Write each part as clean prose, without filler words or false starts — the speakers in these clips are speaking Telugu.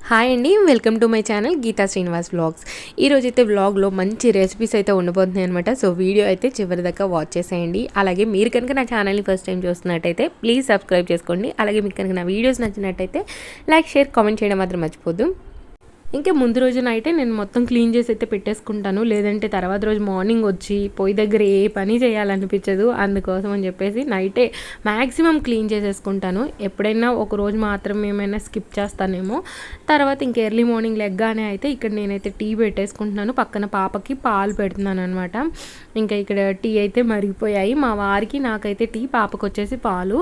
హాయ్ అండి, welcome to my channel Geetha Srinivas vlogs. ఈరోజైతే వ్లాగ్లో మంచి రెసిపీస్ అయితే ఉండబోతున్నాయి అనమాట. సో వీడియో అయితే చివరి దాకా వాచ్ చేసేయండి. అలాగే మీరు కనుక నా ఛానల్ని ఫస్ట్ టైం చూస్తున్నట్టయితే ప్లీజ్ సబ్స్క్రైబ్ చేసుకోండి. అలాగే మీకు కనుక నా వీడియోస్ నచ్చినట్టయితే లైక్, షేర్, కామెంట్ చేయడం మాత్రం మర్చిపోద్దు. ఇంకా ముందు రోజు నైటే నేను మొత్తం క్లీన్ చేసి అయితే పెట్టేసుకుంటాను. లేదంటే తర్వాత రోజు మార్నింగ్ వచ్చి పొయ్యి దగ్గర ఏ పని చేయాలనిపించదు. అందుకోసం అని చెప్పేసి నైటే మ్యాక్సిమం క్లీన్ చేసేసుకుంటాను. ఎప్పుడైనా ఒక రోజు మాత్రం ఏమైనా స్కిప్ చేస్తానేమో. తర్వాత ఇంక ఎర్లీ మార్నింగ్ లెగ్గానే అయితే ఇక్కడ నేనైతే టీ పెట్టేసుకుంటున్నాను. పక్కన పాపకి పాలు పెడుతున్నాను అనమాట. ఇంకా ఇక్కడ టీ అయితే మరిగిపోయాయి. మా వారికి నాకైతే టీ, పాపకు వచ్చేసి పాలు.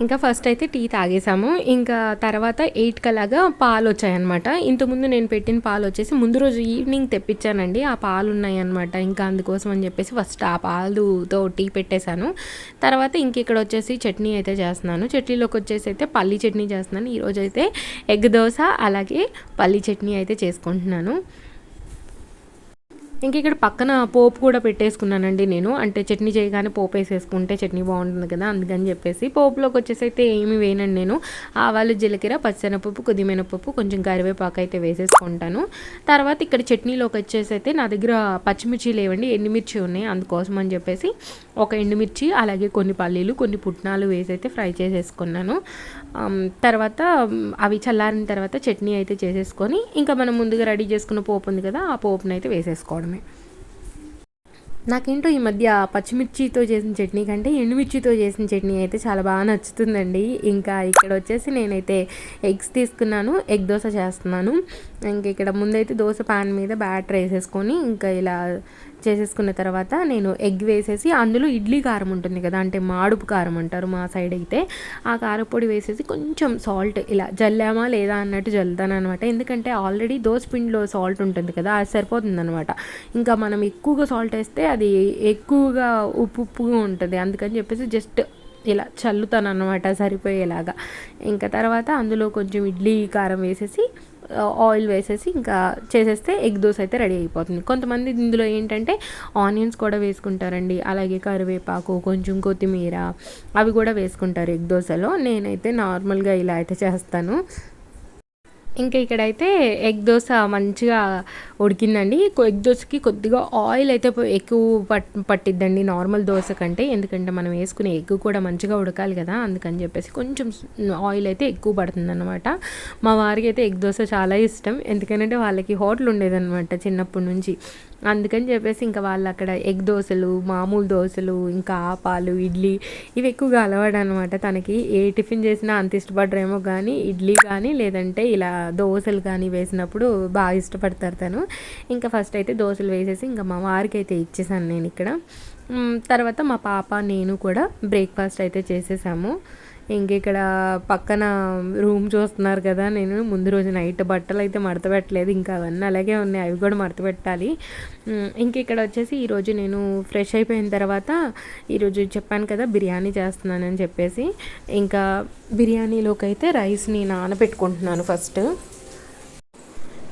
ఇంకా ఫస్ట్ అయితే టీ తాగేసాము. ఇంకా తర్వాత 8 అలాగా పాలు వచ్చాయన్నమాట. ఇంతకుముందు నేను పెట్టిన పాలు వచ్చేసి ముందు రోజు ఈవినింగ్ తెప్పించానండి. ఆ పాలు ఉన్నాయన్నమాట. ఇంకా అందుకోసం అని చెప్పేసి ఫస్ట్ ఆ పాలుతో టీ పెట్టేశాను. తర్వాత ఇంక ఇక్కడ వచ్చేసి చట్నీ అయితే చేస్తున్నాను. చట్నీలోకి వచ్చేసి అయితే పల్లీ చట్నీ చేస్తున్నాను. ఈరోజు అయితే ఎగ్ దోశ అలాగే పల్లీ చట్నీ అయితే చేసుకుంటున్నాను. ఇంక ఇక్కడ పక్కన పోపు కూడా పెట్టేసుకున్నానండి నేను. అంటే చట్నీ చేయగానే పోపు వేసేసుకుంటే చట్నీ బాగుంటుంది కదా, అందుకని చెప్పేసి పోపులోకి వచ్చేసి అయితే ఏమి వేయనండి నేను. ఆవాలు, జీలకర్ర, పచ్చిశనగపప్పు, కొద్దిమినపప్పు, కొంచెం కరివేపాకు అయితే వేసేసుకుంటాను. తర్వాత ఇక్కడ చట్నీలోకి వచ్చేసి అయితే నా దగ్గర పచ్చిమిర్చి లేవండి, ఎండుమిర్చి ఉన్నాయి. అందుకోసం అని చెప్పేసి ఒక ఎండుమిర్చి అలాగే కొన్ని పల్లీలు, కొన్ని పుట్నాలు వేసి అయితే ఫ్రై చేసేసుకున్నాను. తర్వాత అవి చల్లారిన తర్వాత చట్నీ అయితే చేసేసుకొని ఇంకా మనం ముందుగా రెడీ చేసుకున్న పోపు ఉంది కదా, ఆ పోపుని అయితే వేసేసుకోవడమే. నాకేంటో ఈ మధ్య పచ్చిమిర్చితో చేసిన చట్నీ కంటే ఎండుమిర్చితో చేసిన చట్నీ అయితే చాలా బాగా నచ్చుతుందండి. ఇంకా ఇక్కడ వచ్చేసి నేనైతే ఎగ్స్ తీసుకున్నాను, ఎగ్ దోశ చేస్తున్నాను. ఇంక ఇక్కడ ముందైతే దోశ పాన్ మీద బ్యాటర్ వేసేసుకొని ఇంకా ఇలా చేసేసుకున్న తర్వాత నేను ఎగ్ వేసేసి అందులో ఇడ్లీ కారం ఉంటుంది కదా, అంటే మాడుపు కారం అంటారు మా సైడ్ అయితే, ఆ కారపొడి వేసేసి కొంచెం సాల్ట్ ఇలా జల్లామా లేదా అన్నట్టు జల్లుతాను అనమాట. ఎందుకంటే ఆల్రెడీ దోశ పిండిలో సాల్ట్ ఉంటుంది కదా, అది సరిపోతుంది అనమాట. ఇంకా మనం ఎక్కువగా సాల్ట్ వేస్తే అది ఎక్కువగా ఉప్పుగా ఉంటుంది. అందుకని చెప్పేసి జస్ట్ ఇలా చల్లుతాను అనమాట సరిపోయేలాగా. ఇంకా తర్వాత అందులో కొంచెం ఇడ్లీ కారం వేసేసి ఆయిల్ వేసేసి ఇంకా చేసేస్తే ఎగ్ దోశ అయితే రెడీ అయిపోతుంది. కొంతమంది ఇందులో ఏంటంటే ఆనియన్స్ కూడా వేసుకుంటారండి, అలాగే కరివేపాకు, కొంచెం కొత్తిమీర అవి కూడా వేసుకుంటారు ఎగ్ దోశలో. నేనైతే నార్మల్గా ఇలా అయితే చేస్తాను. ఇంకా ఇక్కడైతే ఎగ్ దోశ మంచిగా ఉడికిందండి. ఎగ్ దోశకి కొద్దిగా ఆయిల్ అయితే ఎక్కువ పట్టిద్దండి నార్మల్ దోశ కంటే. ఎందుకంటే మనం వేసుకునే ఎగ్ కూడా మంచిగా ఉడకాలి కదా, అందుకని చెప్పేసి కొంచెం ఆయిల్ అయితే ఎక్కువ పడుతుంది అనమాట. మా వారికి అయితే ఎగ్ దోశ చాలా ఇష్టం. ఎందుకంటే వాళ్ళకి హోటల్ ఉండేదన్నమాట చిన్నప్పటి నుంచి. అందుకని చెప్పేసి ఇంకా వాళ్ళు అక్కడ ఎగ్ దోశలు, మామూలు దోశలు, ఇంకా ఆపాలు, ఇడ్లీ ఇవి ఎక్కువగా అలవాడు అనమాట. తనకి ఏ టిఫిన్ చేసినా అంత ఇష్టపడరేమో కానీ ఇడ్లీ కానీ లేదంటే ఇలా దోశలు కానీ వేసినప్పుడు బాగా ఇష్టపడతారు తను. ఇంకా ఫస్ట్ అయితే దోశలు వేసేసి ఇంకా మా వారికి అయితే ఇచ్చేసాను నేను ఇక్కడ. తర్వాత మా పాప నేను కూడా బ్రేక్ఫాస్ట్ అయితే చేసేసాము. ఇంక ఇక్కడ పక్కన రూమ్ చూస్తున్నారు కదా, నేను ముందు రోజు నైట్ బట్టలు అయితే మడత పెట్టలేదు, ఇంకా అవన్నీ అలాగే ఉన్నాయి, అవి కూడా మడత పెట్టాలి. ఇంక ఇక్కడ వచ్చేసి ఈరోజు నేను ఫ్రెష్ అయిపోయిన తర్వాత ఈరోజు చెప్పాను కదా బిర్యానీ చేస్తున్నానని చెప్పేసి, ఇంకా బిర్యానీలోకి అయితే రైస్ని నానబెట్టుకుంటున్నాను.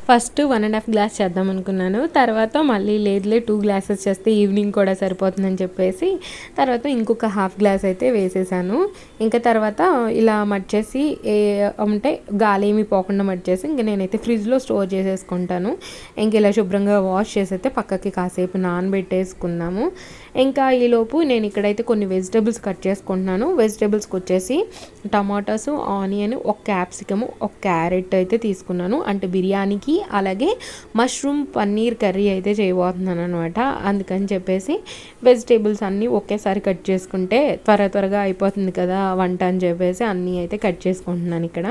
ఫస్ట్ 1.5 గ్లాస్ చేద్దాం అనుకున్నాను. తర్వాత మళ్ళీ లేదులే 2 గ్లాసెస్ చేస్తే ఈవినింగ్ కూడా సరిపోతుందని చెప్పేసి తర్వాత ఇంకొక హాఫ్ గ్లాస్ అయితే వేసేసాను. ఇంకా తర్వాత ఇలా మర్చేసి అంటే గాలి ఏమి పోకుండా మర్చేసి ఇంక నేనైతే ఫ్రిడ్జ్లో స్టోర్ చేసేసుకుంటాను. ఇంక ఇలా శుభ్రంగా వాష్ చేసి అయితే పక్కకి కాసేపు నానబెట్టేసుకున్నాము. ఇంకా ఈలోపు నేను ఇక్కడైతే కొన్ని వెజిటేబుల్స్ కట్ చేసుకుంటున్నాను. వెజిటేబుల్స్కి వచ్చేసి టమాటాస్, ఆనియన్, ఒక క్యాప్సికము, ఒక క్యారెట్ అయితే తీసుకున్నాను. అంటే బిర్యానీకి అలాగే మష్రూమ్ పన్నీర్ కర్రీ అయితే చేయబోతున్నాను అనమాట. అందుకని చెప్పేసి వెజిటేబుల్స్ అన్నీ ఒకేసారి కట్ చేసుకుంటే త్వరగా అయిపోతుంది కదా వంట అని చెప్పేసి అన్నీ అయితే కట్ చేసుకుంటున్నాను ఇక్కడ.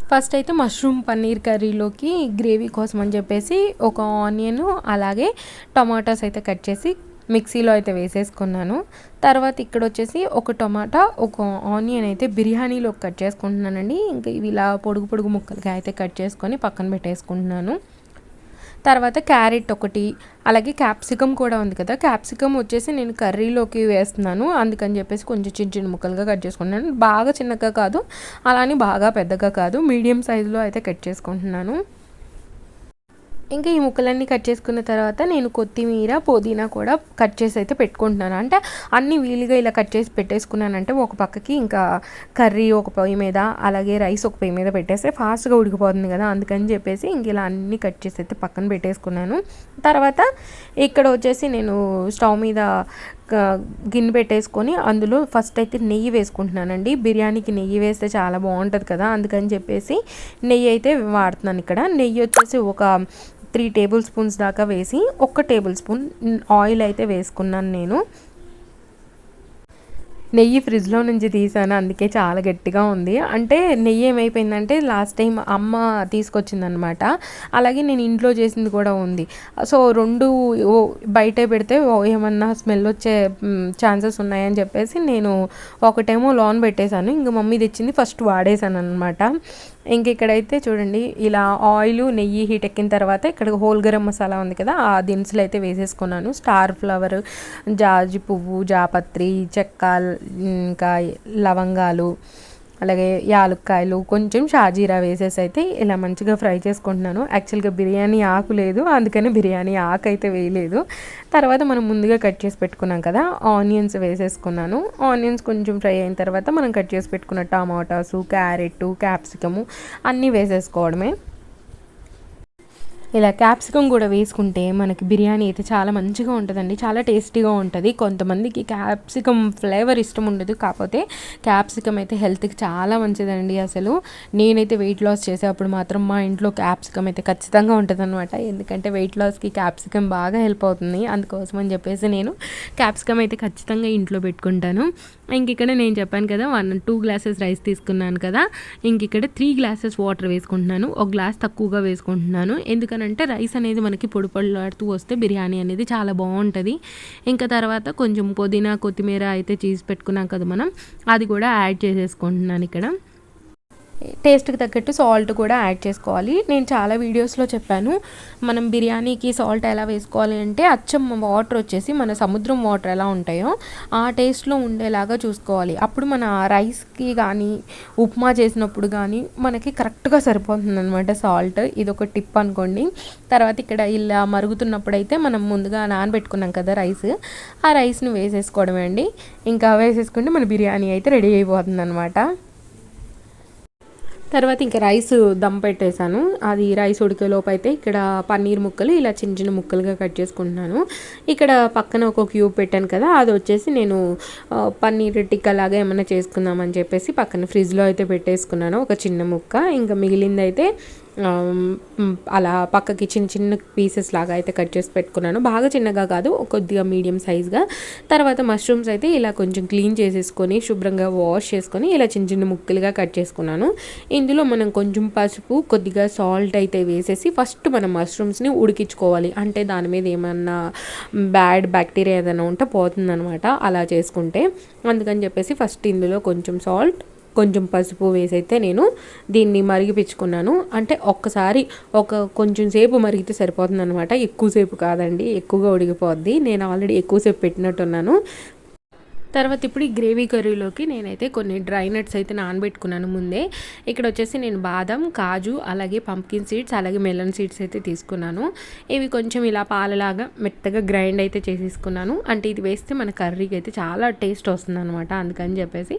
ఫస్ట్ అయితే మష్రూమ్ పన్నీర్ కర్రీలోకి గ్రేవీ కోసం అని చెప్పేసి ఒక ఆనియన్ అలాగే టమాటాస్ అయితే కట్ చేసి మిక్సీలో అయితే వేసేసుకున్నాను. తర్వాత ఇక్కడ వచ్చేసి ఒక టమాటా, ఒక ఆనియన్ అయితే బిర్యానీలో కట్ చేసుకుంటున్నానండి. ఇంకా ఇవి ఇలా పొడుగు పొడుగు ముక్కలుగా అయితే కట్ చేసుకొని పక్కన పెట్టేసుకుంటున్నాను. తర్వాత క్యారెట్ ఒకటి, అలాగే క్యాప్సికమ్ కూడా ఉంది కదా, క్యాప్సికమ్ వచ్చేసి నేను కర్రీలోకి వేస్తున్నాను. అందుకని చెప్పేసి కొంచెం చిన్న చిన్న ముక్కలుగా కట్ చేసుకుంటున్నాను. బాగా చిన్నగా కాదు, అలానే బాగా పెద్దగా కాదు, మీడియం సైజులో అయితే కట్ చేసుకుంటున్నాను. ఇంకా ఈ ముక్కలన్నీ కట్ చేసుకున్న తర్వాత నేను కొత్తిమీర పుదీనా కూడా కట్ చేసి అయితే పెట్టుకుంటున్నాను. అంటే అన్నీ వీలుగా ఇలా కట్ చేసి పెట్టేసుకున్నానంటే ఒక పక్కకి ఇంకా కర్రీ ఒక పొయ్యి మీద అలాగే రైస్ ఒక పొయ్యి మీద పెట్టేస్తే ఫాస్ట్గా ఉడికిపోతుంది కదా, అందుకని చెప్పేసి ఇంక ఇలా అన్నీ కట్ చేసి అయితే పక్కన పెట్టేసుకున్నాను. తర్వాత ఇక్కడ వచ్చేసి నేను స్టవ్ మీద గిన్నె పెట్టేసుకొని అందులో ఫస్ట్ అయితే నెయ్యి వేసుకుంటున్నానండి. బిర్యానీకి నెయ్యి వేస్తే చాలా బాగుంటుంది కదా, అందుకని చెప్పేసి నెయ్యి అయితే వాడుతున్నాను. ఇక్కడ నెయ్యి వచ్చేసి ఒక 3 టేబుల్ స్పూన్స్ దాకా వేసి 1 టేబుల్ స్పూన్ ఆయిల్ అయితే వేసుకున్నాను నేను. నెయ్యి ఫ్రిడ్జ్లో నుంచి తీసాను, అందుకే చాలా గట్టిగా ఉంది. అంటే నెయ్యి ఏమైపోయిందంటే లాస్ట్ టైం అమ్మ తీసుకొచ్చిందనమాట, అలాగే నేను ఇంట్లో చేసింది కూడా ఉంది. సో 2 బయటే పెడితే ఏమన్నా స్మెల్ వచ్చే ఛాన్సెస్ ఉన్నాయని చెప్పేసి నేను ఒకటేమో లోన్ పెట్టేశాను, ఇంక మమ్మీ తెచ్చింది ఫస్ట్ వాడేశాను అనమాట. ఇంక ఇక్కడైతే చూడండి ఇలా ఆయిల్ నెయ్యి హీట్ ఎక్కిన తర్వాత ఇక్కడ హోల్ గరం మసాలా ఉంది కదా, ఆ దినుసులు అయితే వేసేసుకున్నాను. స్టార్ ఫ్లవర్, జాజి పువ్వు, జాపత్రి, చెక్క, ఇంకా లవంగాలు, అలాగే యాలక్కాయలు, కొంచెం షాజీరా వేసేసి అయితే ఇలా మంచిగా ఫ్రై చేసుకుంటున్నాను. యాక్చువల్గా బిర్యానీ ఆకు లేదు, అందుకని బిర్యానీ ఆకు అయితే వేయలేదు. తర్వాత మనం ముందుగా కట్ చేసి పెట్టుకున్నాం కదా ఆనియన్స్ వేసేసుకున్నాను. ఆనియన్స్ కొంచెం ఫ్రై అయిన తర్వాత మనం కట్ చేసి పెట్టుకున్న టమాటాసు, క్యారెట్, క్యాప్సికము అన్నీ వేసేసుకోవడమే. ఇలా క్యాప్సికమ్ కూడా వేసుకుంటే మనకి బిర్యానీ అయితే చాలా మంచిగా ఉంటుందండి, చాలా టేస్టీగా ఉంటుంది. కొంతమందికి క్యాప్సికమ్ ఫ్లేవర్ ఇష్టం ఉండదు, కాకపోతే క్యాప్సికమ్ అయితే హెల్త్కి చాలా మంచిదండి. అసలు నేనైతే వెయిట్ లాస్ చేసేటప్పుడు మాత్రం మా ఇంట్లో క్యాప్సికమ్ అయితే ఖచ్చితంగా ఉంటుంది అనమాట, ఎందుకంటే వెయిట్ లాస్కి క్యాప్సికమ్ బాగా హెల్ప్ అవుతుంది. అందుకోసం అని చెప్పేసి నేను క్యాప్సికమ్ అయితే ఖచ్చితంగా ఇంట్లో పెట్టుకుంటాను. ఇంక ఇక్కడ నేను చెప్పాను కదా 2 గ్లాసెస్ రైస్ తీసుకున్నాను కదా, ఇంక ఇక్కడ 3 గ్లాసెస్ వాటర్ వేసుకుంటున్నాను. ఒక గ్లాస్ తక్కువగా వేసుకుంటున్నాను, ఎందుకనంటే రైస్ అనేది మనకి పొడి పొడిలాడుతూ వస్తే బిర్యానీ అనేది చాలా బాగుంటుంది. ఇంకా తర్వాత కొంచెం పుదీనా కొత్తిమీర అయితే చేసి పెట్టుకున్నాం కదా మనం, అది కూడా యాడ్ చేసేసుకుంటున్నాను. ఇక్కడ టేస్ట్కి తగ్గట్టు సాల్ట్ కూడా యాడ్ చేసుకోవాలి. నేను చాలా వీడియోస్లో చెప్పాను మనం బిర్యానీకి సాల్ట్ ఎలా వేసుకోవాలి అంటే అచ్చం వాటర్ వచ్చేసి మన సముద్రం వాటర్ ఎలా ఉంటాయో ఆ టేస్ట్లో ఉండేలాగా చూసుకోవాలి. అప్పుడు మన రైస్కి కానీ ఉప్మా చేసినప్పుడు కానీ మనకి కరెక్ట్గా సరిపోతుంది అనమాట సాల్ట్. ఇది ఒక టిప్ అనుకోండి. తర్వాత ఇక్కడ ఇలా మరుగుతున్నప్పుడు అయితే మనం ముందుగా నానబెట్టుకున్నాం కదా రైస్, ఆ రైస్ని వేసేసుకోవడమే అండి. ఇంకా వేసేసుకుంటే మన బిర్యానీ అయితే రెడీ అయిపోతుంది అనమాట. తర్వాత ఇంకా రైస్ దమ్ పెట్టేశాను. అది రైస్ ఉడికేలోపు అయితే ఇక్కడ పన్నీర్ ముక్కలు ఇలా చిన్న చిన్న ముక్కలుగా కట్ చేసుకుంటున్నాను. ఇక్కడ పక్కన ఒక క్యూబ్ పెట్టాను కదా, అది వచ్చేసి నేను పన్నీర్ టిక్కా లాగా ఏమైనా చేసుకుందామని చెప్పేసి పక్కన ఫ్రిడ్జ్లో అయితే పెట్టేసుకున్నాను ఒక చిన్న ముక్క. ఇంకా మిగిలింది అయితే అలా పక్కకి చిన్న చిన్న పీసెస్ లాగా అయితే కట్ చేసి పెట్టుకున్నాను, బాగా చిన్నగా కాదు, కొద్దిగా మీడియం సైజ్గా. తర్వాత మష్రూమ్స్ అయితే ఇలా కొంచెం క్లీన్ చేసేసుకొని శుభ్రంగా వాష్ చేసుకొని ఇలా చిన్న చిన్న ముక్కలుగా కట్ చేసుకున్నాను. ఇందులో మనం కొంచెం పసుపు కొద్దిగా సాల్ట్ అయితే వేసేసి ఫస్ట్ మనం మష్రూమ్స్ని ఉడికించుకోవాలి, అంటే దాని మీద ఏమన్నా బ్యాడ్ బ్యాక్టీరియా ఏదైనా ఉంటే పోతుందనమాట అలా చేసుకుంటే. అందుకని చెప్పేసి ఫస్ట్ ఇందులో కొంచెం సాల్ట్ కొంచెం పసుపు వేసైతే నేను దీన్ని మరిగిపించుకున్నాను. అంటే ఒక్కసారి కొంచెం సేపు మరిగితే సరిపోతుంది అనమాట, ఎక్కువసేపు కాదండి, ఎక్కువగా ఉడికిపోద్ది. నేను ఆల్రెడీ ఎక్కువసేపు పెట్టినట్టున్నాను. తర్వాత ఇప్పుడు ఈ గ్రేవీ కర్రీలోకి నేనైతే కొన్ని డ్రై నట్స్ అయితే నానబెట్టుకున్నాను ముందే. ఇక్కడ వచ్చేసి నేను బాదం, కాజు, అలాగే పంప్కిన్ సీడ్స్, అలాగే మెలన్ సీడ్స్ అయితే తీసుకున్నాను. ఇవి కొంచెం ఇలా పాలలాగా మెత్తగా గ్రైండ్ అయితే చేసేసుకున్నాను. అంటే ఇది వేస్తే మన కర్రీకి అయితే చాలా టేస్ట్ వస్తుంది అనమాట, అందుకని చెప్పేసి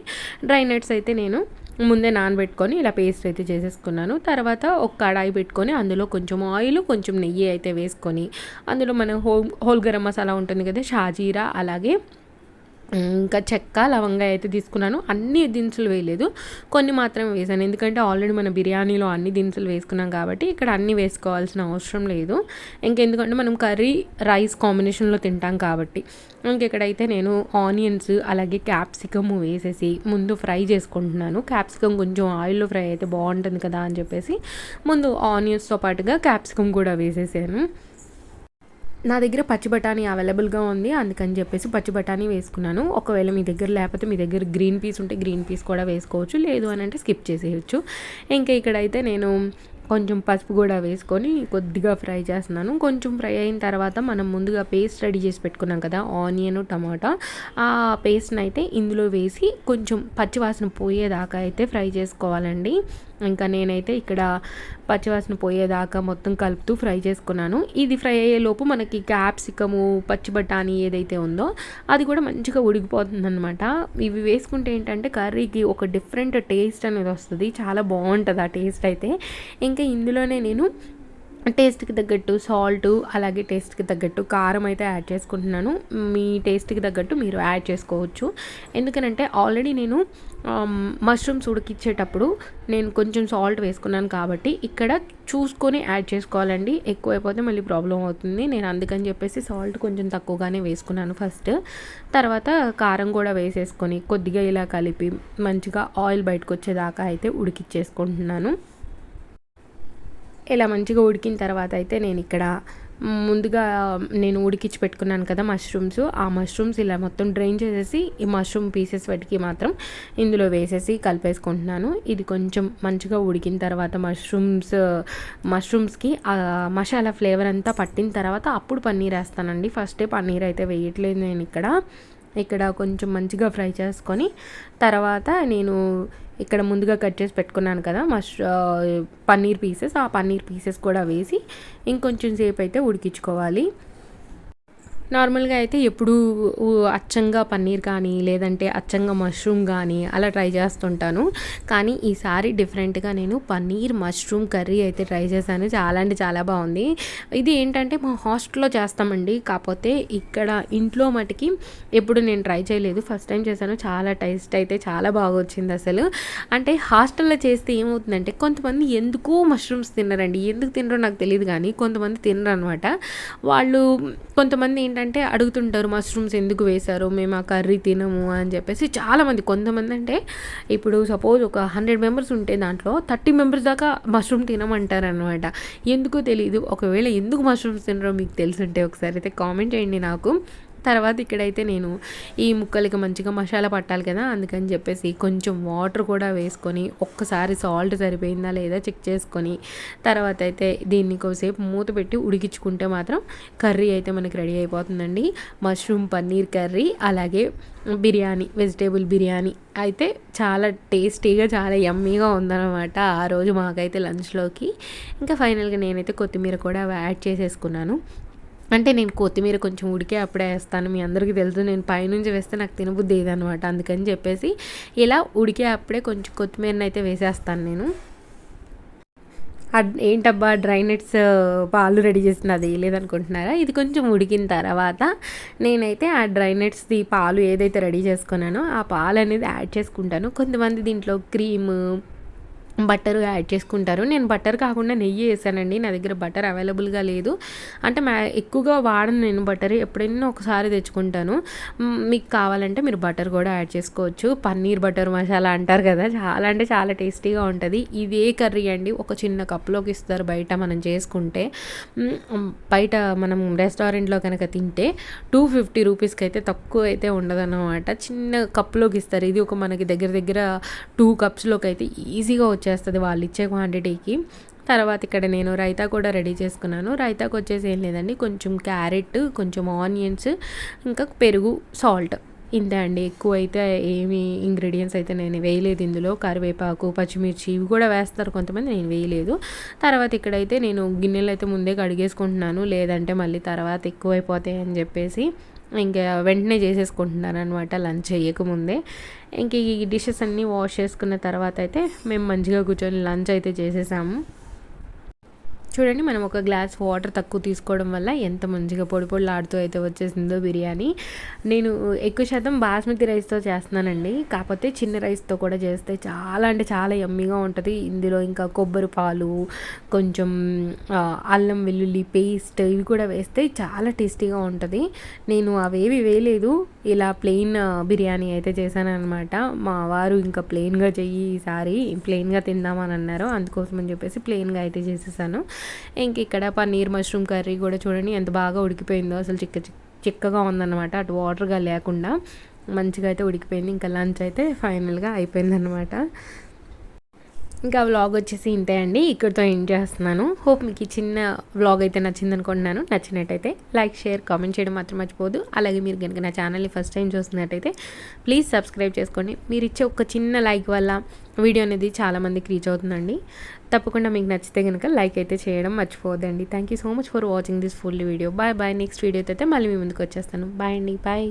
డ్రై నట్స్ అయితే నేను ముందే నానబెట్టుకొని ఇలా పేస్ట్ అయితే చేసేసుకున్నాను. తర్వాత ఒక కడాయి పెట్టుకొని అందులో కొంచెం ఆయిల్ కొంచెం నెయ్యి అయితే వేసుకొని అందులో మన హోల్ గరం మసాలా ఉంటుంది కదా, షాజీరా, అలాగే ఇంకా చెక్క లవంగా అయితే తీసుకున్నాను. అన్ని దినుసులు వేయలేదు, కొన్ని మాత్రమే వేసాను, ఎందుకంటే ఆల్రెడీ మన బిర్యానీలో అన్ని దినుసులు వేసుకున్నాం కాబట్టి ఇక్కడ అన్నీ వేసుకోవాల్సిన అవసరం లేదు. ఇంకెందుకంటే మనం కర్రీ రైస్ కాంబినేషన్లో తింటాం కాబట్టి. ఇంకెక్కడైతే నేను ఆనియన్స్ అలాగే క్యాప్సికమ్ వేసేసి ముందు ఫ్రై చేసుకుంటున్నాను. క్యాప్సికమ్ కొంచెం ఆయిల్లో ఫ్రై అయితే బాగుంటుంది కదా అని చెప్పేసి ముందు ఆనియన్స్తో పాటుగా క్యాప్సికమ్ కూడా వేసేసాను. నా దగ్గర పచ్చి బఠానీ అవైలబుల్గా ఉంది, అందుకని చెప్పేసి పచ్చి బఠానీ వేసుకున్నాను. ఒకవేళ మీ దగ్గర లేకపోతే మీ దగ్గర గ్రీన్ పీస్ ఉంటే గ్రీన్ పీస్ కూడా వేసుకోవచ్చు, లేదు అని అంటే స్కిప్ చేసేయచ్చు. ఇంకా ఇక్కడైతే నేను కొంచెం పసుపు కూడా వేసుకొని కొద్దిగా ఫ్రై చేస్తున్నాను. కొంచెం ఫ్రై అయిన తర్వాత మనం ముందుగా పేస్ట్ రెడీ చేసి పెట్టుకున్నాం కదా ఆనియన్ టమాటా, ఆ పేస్ట్ని అయితే ఇందులో వేసి కొంచెం పచ్చివాసన పోయేదాకా అయితే ఫ్రై చేసుకోవాలండి. ఇంకా నేనైతే ఇక్కడ పచ్చివాసన పోయేదాకా మొత్తం కలుపుతూ ఫ్రై చేసుకున్నాను. ఇది ఫ్రై అయ్యేలోపు మనకి క్యాప్సికము, పచ్చి బఠానీ ఏదైతే ఉందో అది కూడా మంచిగా ఉడికిపోతుందనమాట. ఇవి వేసుకుంటే ఏంటంటే కర్రీకి ఒక డిఫరెంట్ టేస్ట్ అనేది వస్తుంది. చాలా బాగుంటుంది ఆ టేస్ట్ అయితే. ఇంకా ఇందులోనే నేను టేస్ట్కి తగ్గట్టు సాల్ట్, అలాగే టేస్ట్కి తగ్గట్టు కారం అయితే యాడ్ చేసుకుంటున్నాను. మీ టేస్ట్కి తగ్గట్టు మీరు యాడ్ చేసుకోవచ్చు. ఎందుకనంటే ఆల్రెడీ నేను మష్రూమ్స్ ఉడికిచ్చేటప్పుడు నేను కొంచెం సాల్ట్ వేసుకున్నాను కాబట్టి ఇక్కడ చూసుకొని యాడ్ చేసుకోవాలండి. ఎక్కువైపోతే మళ్ళీ ప్రాబ్లం అవుతుంది. నేను అందుకని చెప్పేసి సాల్ట్ కొంచెం తక్కువగానే వేసుకున్నాను ఫస్ట్. తర్వాత కారం కూడా వేసేసుకొని కొద్దిగా ఇలా కలిపి మంచిగా ఆయిల్ బయటకు వచ్చేదాకా అయితే ఉడికిచ్చేసుకుంటున్నాను. ఇలా మంచిగా ఉడికిన తర్వాత అయితే నేను ఇక్కడ ముందుగా నేను ఉడికించి పెట్టుకున్నాను కదా మష్రూమ్స్, ఆ మష్రూమ్స్ ఇలా మొత్తం డ్రైన్ చేసేసి ఈ మష్రూమ్ పీసెస్ వాటికి మాత్రం ఇందులో వేసేసి కలిపేసుకుంటున్నాను. ఇది కొంచెం మంచిగా ఉడికిన తర్వాత మష్రూమ్స్కి మసాలా ఫ్లేవర్ అంతా పట్టిన తర్వాత అప్పుడు పన్నీర్ వేస్తానండి. ఫస్టే పన్నీర్ అయితే వేయట్లేదు నేను ఇక్కడ కొంచెం మంచిగా ఫ్రై చేసుకొని తర్వాత నేను ఇక్కడ ముందుగా కట్ చేసి పెట్టుకున్నాను కదా పన్నీర్ పీసెస్, ఆ పన్నీర్ పీసెస్ కూడా వేసి ఇంకొంచెం సేపు అయితే ఉడికించుకోవాలి. నార్మల్గా అయితే ఎప్పుడు అచ్చంగా పన్నీర్ కానీ లేదంటే అచ్చంగా మష్రూమ్ కానీ అలా ట్రై చేస్తుంటాను. కానీ ఈసారి డిఫరెంట్గా నేను పన్నీర్ మష్రూమ్ కర్రీ అయితే ట్రై చేశాను. చాలా అంటే చాలా బాగుంది. ఇది ఏంటంటే మా హాస్టల్లో చేస్తామండి, కాకపోతే ఇక్కడ ఇంట్లో మటుకి ఎప్పుడు నేను ట్రై చేయలేదు. ఫస్ట్ టైం చేశాను. చాలా టేస్ట్ అయితే చాలా బాగా వచ్చింది అసలు. అంటే హాస్టల్లో చేస్తే ఏమవుతుందంటే కొంతమంది ఎందుకో మష్రూమ్స్ తినరండి. ఎందుకు తినరో నాకు తెలియదు, కానీ కొంతమంది తినరు అనమాట. వాళ్ళు కొంతమంది ఏంటంటే అడుగుతుంటారు మష్రూమ్స్ ఎందుకు వేశారు, మేము ఆ కర్రీ తినము అని చెప్పేసి. చాలామంది, కొంతమంది అంటే ఇప్పుడు సపోజ్ ఒక 100 మెంబర్స్ ఉంటే దాంట్లో 30 మెంబర్స్ దాకా మష్రూమ్ తినమంటారు అనమాట. ఎందుకో తెలియదు. ఒకవేళ ఎందుకు మష్రూమ్స్ తినరో మీకు తెలుసుంటే ఒకసారి అయితే కామెంట్ చేయండి నాకు. తర్వాత ఇక్కడైతే నేను ఈ ముక్కలకి మంచిగా మసాలా పట్టాలి కదా, అందుకని చెప్పేసి కొంచెం వాటర్ కూడా వేసుకొని ఒక్కసారి సాల్ట్ సరిపోయిందా లేదా చెక్ చేసుకొని తర్వాత అయితే దీన్ని కొద్దిసేపు మూత పెట్టి ఉడికించుకుంటే మాత్రం కర్రీ అయితే మనకి రెడీ అయిపోతుందండి. మష్రూమ్ పన్నీర్ కర్రీ, అలాగే బిర్యానీ, వెజిటేబుల్ బిర్యానీ అయితే చాలా టేస్టీగా చాలా యమ్మీగా ఉందన్నమాట ఆ రోజు మాకైతే లంచ్లోకి. ఇంకా ఫైనల్గా నేనైతే కొత్తిమీర కూడా యాడ్ చేసేసుకున్నాను. అంటే నేను కొత్తిమీర కొంచెం ఉడికే అప్పుడే వేస్తాను. మీ అందరికీ తెలుసు, నేను పైనుంచి వేస్తే నాకు తినబుద్ధి ఏదనమాట. అందుకని చెప్పేసి ఇలా ఉడికే అప్పుడే కొంచెం కొత్తిమీరని అయితే వేసేస్తాను నేను. ఏంటబ్బా డ్రై నట్స్ పాలు రెడీ చేసింది అది లేదనుకుంటున్నారా? ఇది కొంచెం ఉడికిన తర్వాత నేనైతే ఆ డ్రై నట్స్ది పాలు ఏదైతే రెడీ చేసుకున్నానో ఆ పాలు అనేది యాడ్ చేసుకుంటాను. కొంతమంది దీంట్లో క్రీమ్, బటర్ యాడ్ చేసుకుంటారు. నేను బటర్ కాకుండా నెయ్యి వేసానండి. నా దగ్గర బటర్ అవైలబుల్గా లేదు. అంటే ఎక్కువగా వాడను నేను బటర్, ఎప్పుడైనా ఒకసారి తెచ్చుకుంటాను. మీకు కావాలంటే మీరు బటర్ కూడా యాడ్ చేసుకోవచ్చు. పన్నీర్ బటర్ మసాలా అంటారు కదా, చాలా అంటే చాలా టేస్టీగా ఉంటుంది. ఇదే కర్రీ అండి ఒక చిన్న కప్లోకి ఇస్తారు బయట మనం చేసుకుంటే. బయట మనం రెస్టారెంట్లో కనుక తింటే 250 రూపీస్కి అయితే తక్కువ అయితే ఉండదన్నమాట. చిన్న కప్లోకి ఇస్తారు. ఇది ఒక మనకి దగ్గర 2 కప్స్లోకి అయితే ఈజీగా వచ్చేస్తుంది వాళ్ళు ఇచ్చే క్వాంటిటీకి. తర్వాత ఇక్కడ నేను రైతా కూడా రెడీ చేసుకున్నాను. రైతాకు వచ్చేసి ఏం లేదండి, కొంచెం క్యారెట్, కొంచెం ఆనియన్స్, ఇంకా పెరుగు, సాల్ట్, ఇంతే అండి. ఎక్కువ అయితే ఏమి ఇంగ్రీడియంట్స్ అయితే నేను వేయలేదు ఇందులో. కరివేపాకు, పచ్చిమిర్చి ఇవి కూడా వేస్తారు కొంతమంది, నేను వేయలేదు. తర్వాత ఇక్కడైతే నేను గిన్నెలు అయితే ముందే కడిగేసుకుంటున్నాను, లేదంటే మళ్ళీ తర్వాత ఎక్కువైపోతాయి అని చెప్పేసి ఇంకా వెంటనే చేసేసుకుంటున్నాను అనమాట లంచ్ చేయకముందే. ఇంక ఈ డిషెస్ అన్నీ వాష్ చేసుకున్న తర్వాత అయితే మేము మంచిగా కూర్చొని లంచ్ అయితే చేసేసాము. చూడండి, మనం ఒక గ్లాస్ వాటర్ తక్కువ తీసుకోవడం వల్ల ఎంత మంచిగా పొడి పొడిలాడుతూ అయితే వచ్చేసిందో బిర్యానీ. నేను ఎక్కువ శాతం బాస్మతి రైస్తో చేస్తున్నానండి, కాకపోతే చిన్న రైస్తో కూడా చేస్తే చాలా అంటే చాలా యమ్మీగా ఉంటుంది. ఇందులో ఇంకా కొబ్బరి పాలు, కొంచెం అల్లం వెల్లుల్లి పేస్ట్ ఇవి కూడా వేస్తే చాలా టేస్టీగా ఉంటుంది. నేను అవేవి వేయలేదు, ఇలా ప్లెయిన్ బిర్యానీ అయితే చేశాను అనమాట. మా వారు ఇంకా ప్లెయిన్గా చెయ్యి ఈసారి, ప్లెయిన్గా తిందామని అన్నారు, అందుకోసం అని చెప్పేసి ప్లెయిన్గా అయితే చేసేసాను. ఇంక ఇక్కడ పన్నీర్ మష్రూమ్ కర్రీ కూడా చూడండి ఎంత బాగా ఉడికిపోయిందో, అసలు చిక్కగా ఉందన్నమాట, అటు వాటర్గా లేకుండా మంచిగా అయితే ఉడికిపోయింది. ఇంకా లంచ్ అయితే ఫైనల్గా అయిపోయిందన్నమాట. ఇంకా వ్లాగ్ వచ్చేసి ఇంతే అండి, ఇక్కడితో ఎండ్ చేస్తున్నాను. హోప్ మీకు ఈ చిన్న వ్లాగ్ అయితే నచ్చింది అనుకుంటున్నాను. నచ్చినట్టయితే లైక్, షేర్, కామెంట్ చేయడం మాత్రం మర్చిపోదు. అలాగే మీరు కనుక నా ఛానల్ని ఫస్ట్ టైం చూస్తున్నట్టయితే ప్లీజ్ సబ్స్క్రైబ్ చేసుకోండి. మీరు ఇచ్చే ఒక చిన్న లైక్ వల్ల వీడియో అనేది చాలామందికి రీచ్ అవుతుందండి. తప్పకుండా మీకు నచ్చితే కనుక లైక్ అయితే చేయడం మర్చిపోవద్దండి. Thank you so much for watching this full video. Bye bye. Next వీడియోతో అయితే మళ్ళీ మీ ముందుకు వచ్చేస్తాను. బాయ్ అండి, బాయ్.